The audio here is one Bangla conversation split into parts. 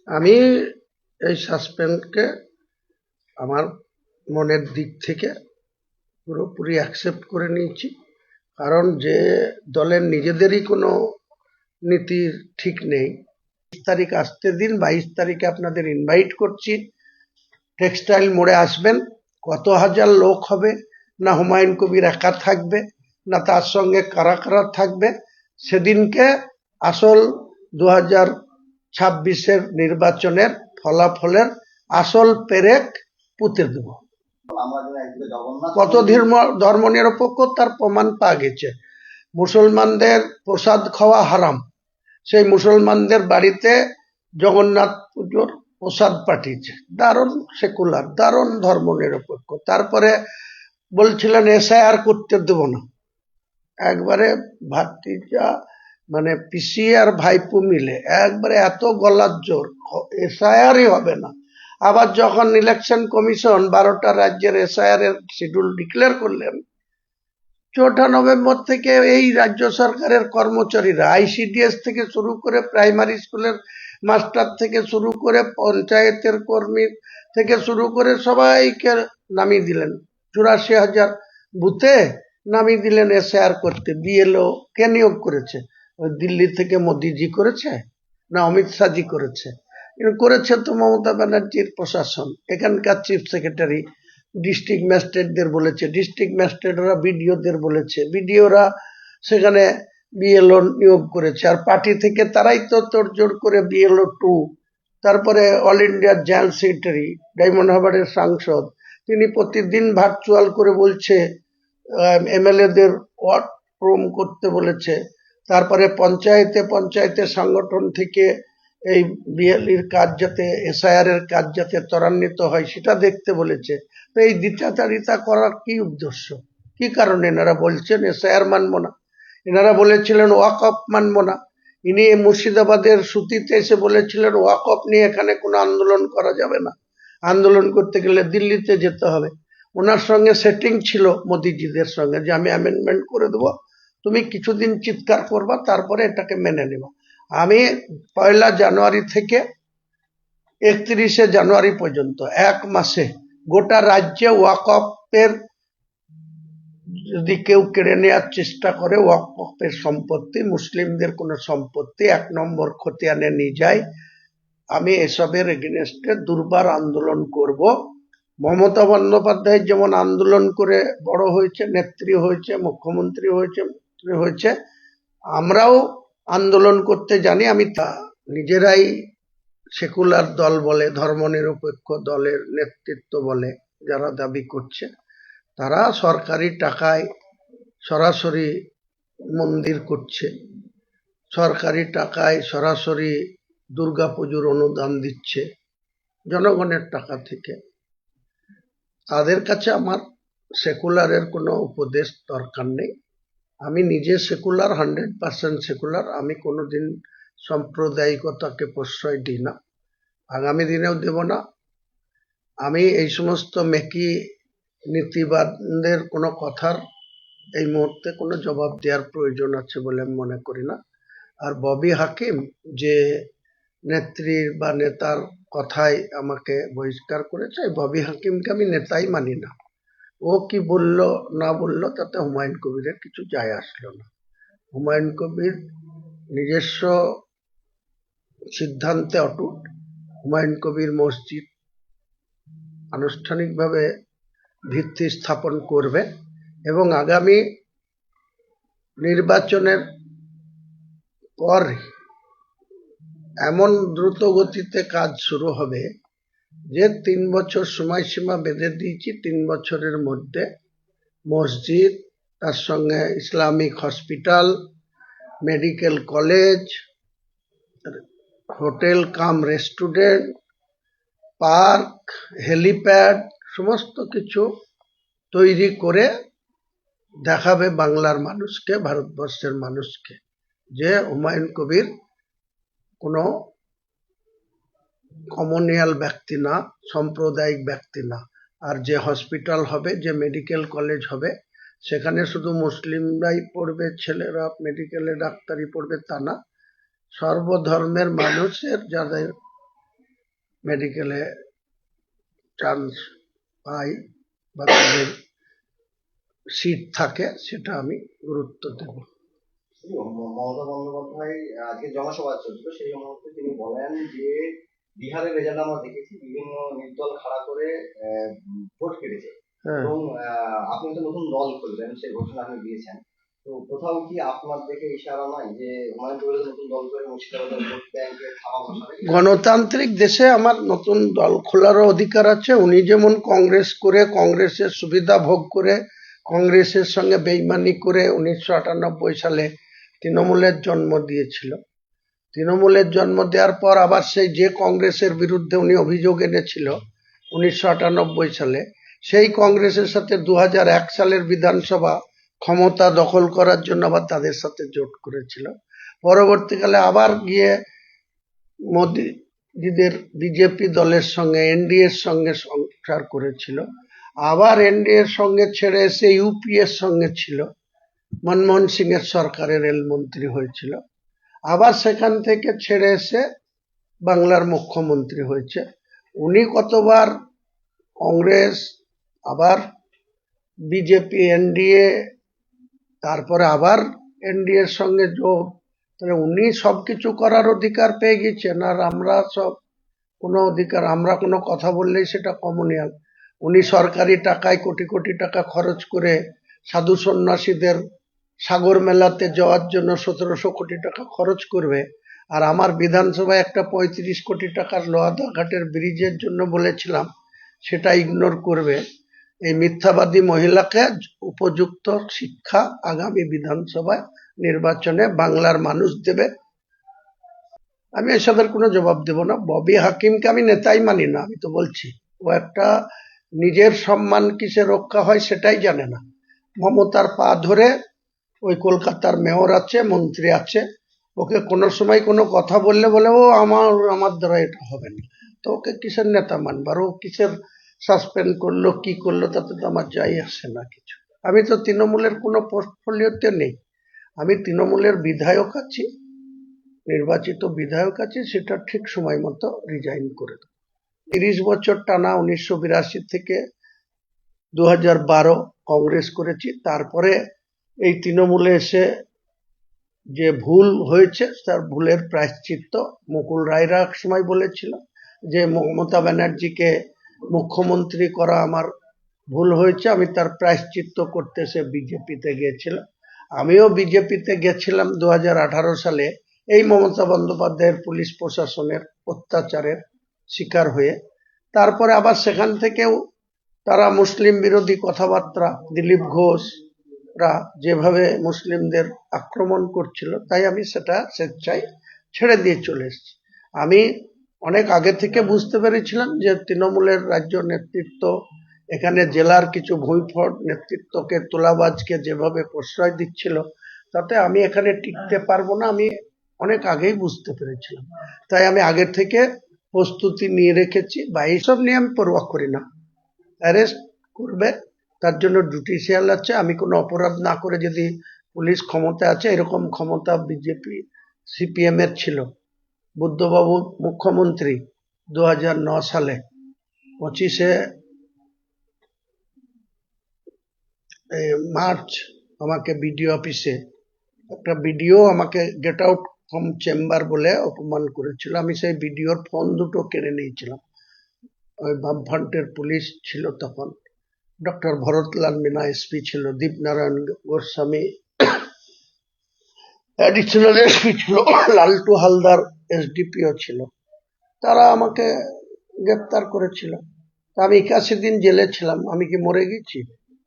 আমি এই সাসপেন্ডকে আমার মনের দিক থেকে পুরোপুরি অ্যাকসেপ্ট করে নিয়েছি। কারণ যে দলের নিজেদেরই কোনো নীতির ঠিক নেই। ২০ তারিখ আসতে দিন, ২২ তারিখে আপনাদের ইনভাইট করছি, টেক্সটাইল মোড়ে আসবেন। কত হাজার লোক হবে, না হুমায়ুন কবির একা থাকবে, না তার সঙ্গে কারা কারা থাকবে, সেদিনকে আসল 2026-এর নির্বাচনের ফলাফলের আসল পেরেক পুঁতে দেব। কত ধর্ম নিরপেক্ষ তার প্রমাণ পাওয়া গেছে। মুসলমানদের প্রসাদ খাওয়া হারাম, সেই মুসলমানদের বাড়িতে জগন্নাথ পুজোর প্রসাদ পাঠিয়েছে। দারুণ সেকুলার, দারুণ ধর্ম নিরপেক্ষ। তারপরে বলছিলেন এসআইআর করতে দেব না। একবারে ভাতিজা মানে পিসি আর ভাইপো মিলে একবারে এত গলার জোর, এসআইআরই হবে না। আবার যখন ইলেকশন কমিশন 12টা রাজ্যের এসআইআর এর শিডিউল ডিক্লেয়ার করলেন, 4ঠা নভেম্বর থেকে এই রাজ্য সরকারের কর্মচারীরা, আইসিডিএস থেকে শুরু করে প্রাইমারি স্কুলের মাস্টার থেকে শুরু করে পঞ্চায়েতের কর্মী থেকে শুরু করে সবাইকে নামিয়ে দিলেন। 84,000 বুথে নামিয়ে দিলেন এসআইআর করতে। বিএলও কে নিয়োগ করেছে? দিল্লি থেকে মোদিজি করেছে, না অমিত শাহজি করেছে? করেছে তো মমতা ব্যানার্জির প্রশাসন, এখানকার চিফ সেক্রেটারি। ডিস্ট্রিক্ট ম্যাজিস্ট্রেটদের বলেছে, ডিস্ট্রিক্ট ম্যাজিস্ট্রেটরা বিডিওদের বলেছে, বিডিওরা সেখানে বিএলও নিয়োগ করেছে। আর পার্টি থেকে তারাই তো তোড়জোড় করে বিএলও 2, তারপরে অল ইন্ডিয়ার জয়েন্ট সেক্রেটারি, ডায়মন্ড হারবারের সাংসদ, তিনি প্রতিদিন ভার্চুয়াল করে বলছে এমএলএদের ওয়ার্ড প্রোম করতে বলেছে। তারপরে পঞ্চায়েতে সংগঠন থেকে এই বিএলইর কাজ যাতে, এসআইআর এর কাজ যাতে ত্বরান্বিত হয় সেটা দেখতে বলেছে। তো এই দ্বিচারিতা করার কি উদ্দেশ্য, কি কারণে এনারা বলছেন এসআইআর মানবো না? এনারা বলেছিলেন ওয়াকফ মানবো না। ইনি মুর্শিদাবাদের সুতিতে এসে বলেছিলেন ওয়াকফ নিয়ে এখানে কোনো আন্দোলন করা যাবে না, আন্দোলন করতে গেলে দিল্লিতে যেতে হবে। ওনার সঙ্গে সেটিং ছিল মোদিজিদের সঙ্গে যে আমি অ্যামেন্ডমেন্ট করে দেবো, তুমি কিছুদিন চিৎকার করবা, তারপরে এটাকে মেনে নেব। আমি 1 জানুয়ারি থেকে 31 জানুয়ারি পর্যন্ত 1 মাসে গোটা রাজ্যে ওয়াকফের যদি কেউ কেড়ে নেওয়ার চেষ্টা করে, ওয়াকফের সম্পত্তি, মুসলিমদের কোনো সম্পত্তি 1 নম্বর খতিয়ানে নিয়ে যায়, আমি এসবের এগেনস্টে দুর্বার আন্দোলন করব। মমতা বন্দ্যোপাধ্যায় যেমন আন্দোলন করে বড় হয়েছে, নেত্রী হয়েছে, মুখ্যমন্ত্রী হয়েছে, আমরাও আন্দোলন করতে জানি। আমি তা নিজেরাই সেকুলার দল বলে, ধর্মনিরপেক্ষ দলের নেতৃত্ব বলে যারা দাবি করছে, তারা সরকারি টাকায় সরাসরি মন্দির করছে, সরকারি টাকায় সরাসরি দুর্গাপুজোর অনুদান দিচ্ছে জনগণের টাকা থেকে। তাদের কাছে আমার সেকুলারের কোনো উপদেশ দরকার নেই। আমি নিজে সেকুলার, 100% সেকুলার। আমি কোনোদিন সাম্প্রদায়িকতাকে প্রশ্রয় দিই না, আগামী দিনেও দেব না। আমি এই সমস্ত মেকি নীতিবাদদের কোনো কথার এই মুহূর্তে কোনো জবাব দেওয়ার প্রয়োজন আছে বলে আমি মনে করি না। আর ববি হাকিম যে নেত্রীর বা নেতার কথায় আমাকে বহিষ্কার করেছে, ববি হাকিমকে আমি নেতাই মানি না। ও কি বলল না বলল তাতে হুমায়ুন কবিরের কিছু যায় আসলো না। হুমায়ুন কবির নিজস্ব সিদ্ধান্তে অটুট। হুমায়ুন কবির মসজিদ আনুষ্ঠানিকভাবে ভিত্তি স্থাপন করবে এবং আগামী নির্বাচনের পর এমন দ্রুত গতিতে কাজ শুরু হবে যে 3 বছর সময়সীমা বেঁধে দিয়েছি। 3 বছরের মধ্যে মসজিদ, তার সঙ্গে Islamic hospital, medical college, hotel কাম রেস্টুরেন্ট, পার্ক, হেলিপ্যাড, সমস্ত কিছু তৈরি করে দেখাবে বাংলার মানুষকে, ভারতবর্ষের মানুষকে, যে হুমায়ুন কবির কোনো কমনিয়াল ব্যক্তি না, সাম্প্রদায়িক ব্যক্তি না। আর যে হসপিটাল হবে, যে মেডিকেল কলেজ হবে, সেখানে শুধু মুসলিমরাই পড়বে, ছেলেরা মেডিকেলে ডাক্তারি পড়বে তা না, সর্বধর্মের মানুষের যাদের মেডিকেলে চান্স পাই বা তাদের সিট থাকে, সেটা আমি গুরুত্ব দেব। মমতা বন্দ্যোপাধ্যায় আজকে জনসভা চলছিল, সেই মুহূর্তে তিনি বলেন যে বিহারের রেজাল্ট আমরা দেখেছি, বিভিন্ন নির্দল খাড়া করে ভোট কেটেছে এবং আপনি তো নতুন দল করবেন সেই ঘোষণা আপনি দিয়েছেন। তো কোথাও কি আপনার দেখে ইশারা নয় যে হুমায়ুন কবিরের নতুন দল করে মুর্শিদাবাদের ভোট ব্যাংকে থামা বসাবে? গণতান্ত্রিক দেশে আমার নতুন দল খোলারও অধিকার আছে। উনি যেমন কংগ্রেস করে, কংগ্রেসের সুবিধা ভোগ করে, কংগ্রেসের সঙ্গে বেইমানি করে 1998 সালে তৃণমূলের জন্ম দিয়েছিল। তৃণমূলের জন্ম দেওয়ার পর আবার সেই যে কংগ্রেসের বিরুদ্ধে উনি অভিযোগ এনেছিল 1998 সালে, সেই কংগ্রেসের সাথে 2001 সালের বিধানসভা ক্ষমতা দখল করার জন্য আবার তাদের সাথে জোট করেছিল। পরবর্তীকালে আবার গিয়ে মোদীজিদের বিজেপি দলের সঙ্গে, এনডিএর সঙ্গে সংসার করেছিল। আবার এনডিএর সঙ্গে ছেড়ে এসে ইউপিএর সঙ্গে ছিল, মনমোহন সিং এর সরকারের রেলমন্ত্রী হয়েছিল। আবার সেখান থেকে ছেড়ে এসে বাংলার মুখ্যমন্ত্রী হয়েছে। উনি কতবার কংগ্রেস, আবার বিজেপি, এনডিএ, তারপরে আবার এনডিএর সঙ্গে যোগ, তাহলে উনি সবকিছু করার অধিকার পেয়ে গেছেন, আর আমরা সব কোনো অধিকার, আমরা কোনো কথা বললেই সেটা কমনিয়াল। উনি সরকারি টাকায় কোটি কোটি টাকা খরচ করে সাধু সন্ন্যাসীদের সাগর মেলাতে যাওয়ার জন্য 1700 কোটি টাকা খরচ করবে, আর আমার বিধানসভায় একটা 35 কোটি টাকার লোহাদা ঘাটের ব্রিজের জন্য বলেছিলাম, সেটা ইগনোর করবে। এই মিথ্যাবাদী মহিলাকে উপযুক্ত শিক্ষা আগামী বিধানসভায় নির্বাচনে বাংলার মানুষ দেবে। আমি এসবের কোনো জবাব দেব না। ববি হাকিমকে আমি নেতাই মানি না, আমি তো বলছি। ও একটা নিজের সম্মান কিসে রক্ষা হয় সেটাই জানে না। মমতার পা ধরে ওই কলকাতার মেয়র আছে, মন্ত্রী আছে, ওকে কোনো সময় কোনো কথা বললে বলে ও আমার দ্বারা এটা হবে না। তো ওকে কিসের নেতা মানবার, ও কিসের সাসপেন্ড করলো কি করলো তাতে তো আমার যাই আসে না কিছু। আমি তো তৃণমূলের কোনো পোর্টফোলিওতে নেই। আমি তৃণমূলের বিধায়ক আছি, নির্বাচিত বিধায়ক আছি, সেটা ঠিক সময় মতো রিজাইন করে দেব। 30 বছর টানা 1982 থেকে 2012 কংগ্রেস করেছি, তারপরে এই তৃণমূলে এসে যে ভুল হয়েছে তার ভুলের প্রায়শ্চিত্ত মুকুল রায়রা এক সময় বলেছিল যে মমতা ব্যানার্জিকে মুখ্যমন্ত্রী করা আমার ভুল হয়েছে, আমি তার প্রায়শ্চিত্ত করতে সে বিজেপিতে গিয়েছিল। আমিও বিজেপিতে গেছিলাম 2018 সালে এই মমতা বন্দ্যোপাধ্যায়ের পুলিশ প্রশাসনের অত্যাচারের শিকার হয়ে। তারপরে আবার সেখান থেকেও তারা মুসলিম বিরোধী কথাবার্তা, দিলীপ ঘোষরা যেভাবে মুসলিমদের আক্রমণ করছিল, তাই আমি সেটা স্বেচ্ছায় ছেড়ে দিয়ে চলে এসেছি। আমি অনেক আগে থেকে বুঝতে পেরেছিলাম যে তৃণমূলের রাজ্য নেতৃত্ব এখানে জেলার কিছু ভূঁইফট নেতৃত্বকে, তোলাবাজকে যেভাবে প্রশ্রয় দিচ্ছিল, তাতে আমি এখানে টিকতে পারবো না, আমি অনেক আগেই বুঝতে পেরেছিলাম। তাই আমি আগে থেকে প্রস্তুতি নিয়ে রেখেছি, বা এইসব নিয়ে আমি পরোয়া করি না। অ্যারেস্ট করবে, তার জন্য জুডিশিয়াল আছে। আমি কোনো অপরাধ না করে যদি পুলিশ ক্ষমতা আছে, এরকম ক্ষমতা বিজেপি সিপিএম এর ছিল। বুদ্ধবাবু মুখ্যমন্ত্রী 2009 সালে 25শে মার্চ আমাকে বিডিও অফিসে একটা বিডিও আমাকে গেট আউট ফ্রম চেম্বার বলে অপমান করেছিল। আমি সেই বিডিওর ফোন দুটো কেড়ে নিয়েছিলাম। ওই বামফ্রন্টের পুলিশ ছিল তখন, ডক্টর ভরতলাল মিনা এসপি ছিল, দীপনারায়ণ গোস্বামী অ্যাডিশনাল এসপি ছিল, লালটু হালদার এসডিপিও ছিল। তারা আমাকে গ্রেপ্তার করেছিল। আমি 81 দিন জেলে ছিলাম। আমি কি মরে গেছি?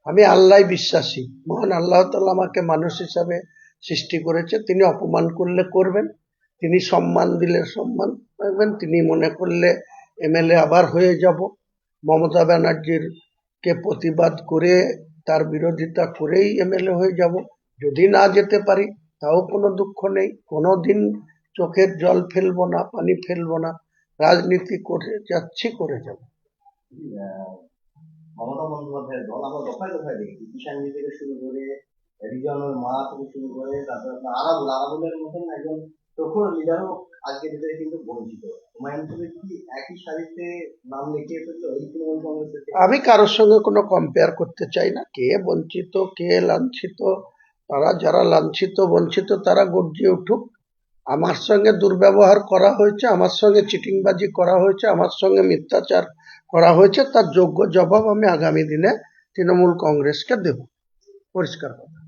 আমি আল্লাহ বিশ্বাসী। মহান আল্লাহ তাআলা আমাকে মানুষ হিসাবে সৃষ্টি করেছে। তিনি অপমান করলে করবেন, তিনি সম্মান দিলে সম্মান পাবেন, তিনি মনে করলে এমএলএ আবার হয়ে যাব। মমতা ব্যানার্জির কে প্রতিবাদ করে, তার বিরোধিতা করেই এমএলএ হয়ে যাব। যদি না যেতে পারি তাও কোনো দুঃখ নেই, কোনোদিন চোখের জল ফেলবো না, পানি ফেলবো না। রাজনীতি করে যাচ্ছি, করে যাব। মমতা বন্দ্যোপাধ্যায়ের দল আমরা দফায় দফায় দেখি, কিষাণজি থেকে শুরু করে রিজনের মা থেকে শুরু করে, তারপরে আপনার আরাবুলের মতন একজন তখন লিডারও আজকে লিডারে কিন্তু বঞ্চিত। হুমায়ুন কবির কি একই সারিতে নাম লিখিয়ে ফেললো এই তৃণমূল কংগ্রেসের থেকে? আমি কারোর সঙ্গে কোনো কম্পেয়ার করতে চাই না, কে বঞ্চিত কে লাঞ্ছিত। তারা যারা লাঞ্ছিত বঞ্চিত তারা গর্জিয়ে উঠুক। আমার সঙ্গে দুর্ব্যবহার করা হয়েছে, আমার সঙ্গে চিটিংবাজি করা হয়েছে, আমার সঙ্গে মিথ্যাচার করা হয়েছে, তার যোগ্য জবাব আমি আগামী দিনে তৃণমূল কংগ্রেসকে দেব। পরিষ্কার কথা।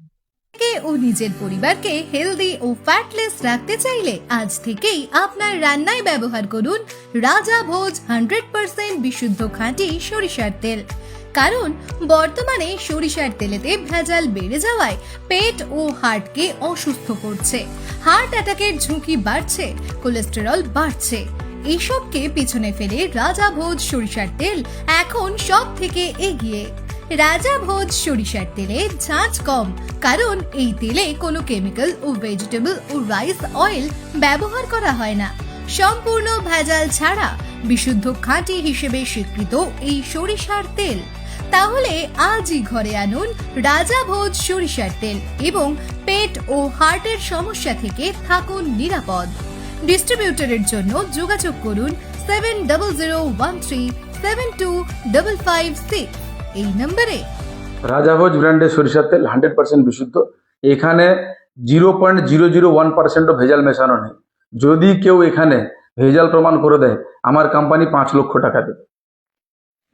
কে ও নিজের পরিবারকে হেলদি ও ফ্যাটলেস রাখতে চাইলে আজ থেকেই আপনার রান্নায় ব্যবহার করুন রাজা ভোজ 100% বিশুদ্ধ খাঁটি সরিষার তেল। কারণ বর্তমানে সরিষার তেলেতে ভেজাল বেড়ে যাওয়ায় পেট ও হার্টকে অসুস্থ করছে, হার্ট অ্যাটাকের ঝুঁকি বাড়ছে, কোলেস্টেরল বাড়ছে। এসবকে পিছনে ফেলে রাজা ভোজ সরিষার তেল এখন সব থেকে এগিয়ে। রাজা ভোজ সরিষার তেলে ঝাঁঝ কম, কারণ এই তেলে কোনো কেমিক্যাল ও ভেজিটেবল ও রাইস অয়েল ব্যবহার করা হয় না। সম্পূর্ণ ভেজাল ছাড়া বিশুদ্ধ খাঁটি হিসেবে স্বীকৃত এই সরিষার তেল। তাহলে আজই ঘরে আনুন রাজা ভোজ সরিষার তেল এবং পেট ও হার্টের সমস্যা থেকে থাকুন নিরাপদ। ডিস্ট্রিবিউটরের জন্য যোগাযোগ করুন 7013725556 এই নম্বরে। রাজাভোজ ব্র্যান্ডের সরিষার তেল 100% বিশুদ্ধ। এখানে 0.001% ভেজাল মেশানো নেই। যদি কেউ এখানে ভেজাল প্রমাণ করে দেয়, আমার কোম্পানি 5 লক্ষ টাকা দেবে।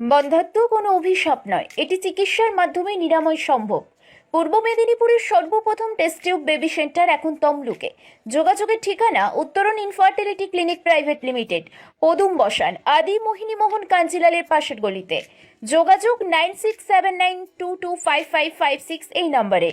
বন্ধ্যাত্ব কোনো অভিশাপ নয়, এটি চিকিৎসার মাধ্যমে নিরাময় সম্ভব। পূর্ব মেদিনীপুরের সর্বপ্রথম টেস্ট টিউব বেবি সেন্টার এখন তমলুকে। যোগাযোগের ঠিকানা উত্তরণ ইনফার্টিলিটি ক্লিনিক প্রাইভেট লিমিটেড, পদুম বসান, আদি মোহিনী মোহন কাঞ্জিলালের পাশের গলিতে। যোগাযোগ 9679225556 এই নম্বরে।